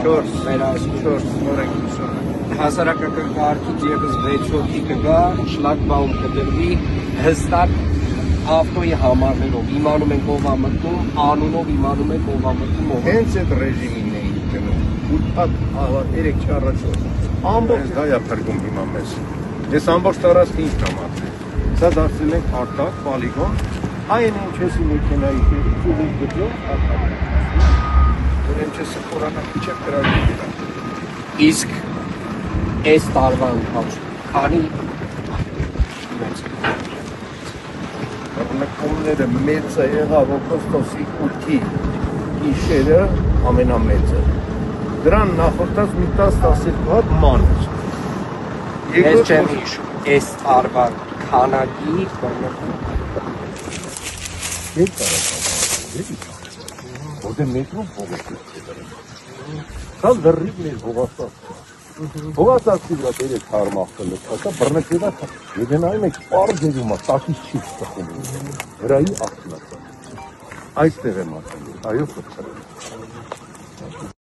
4 հասարակական կարգից եւս 6 հոգի կգա, շլագբաում կդրվի, հստակ ավտոյի համարներով իմանում ենք ով ա մտնում, անունով իմանում ենք ով ա մտնում, ով։ Հենց այդ ռեժիմին էին գնում։ Ուտպատ 3 առաջ ամբողջ դա է փրկում հիմա մեզ։ Ես ամբողջ տարածքը ինձ կամացրի։ Սա դարձել ենք արտակ, պոլիգոն, այն ինչեսի մեքենայի ծուղի գծով արտակ։ Ուրեմն չեսը խորանակի չեք գրավում։ Իսկ այս տարվա ընթացքում քանի մեծ բռնկումները մեծը եղավ օգոստոսի 8-ի գիշերը ամենամեծը։ Դրան նախորդած մի 10-12 հատ մանր։ Ես չեմ հիշում այս տարվա քանակի բռնկում։ Ետ տարածական։ Որտե մետրոն փողոցը դրան։ Կալ դրիվ մեր հողաստաց։ Հողաստացի վրա դեր է թարմախը լսակա բռնկելա եդենայում եք պարզերում է տակից չի ստխում վրայի աղտնացա այստեղ եմ ասել այո խրցրել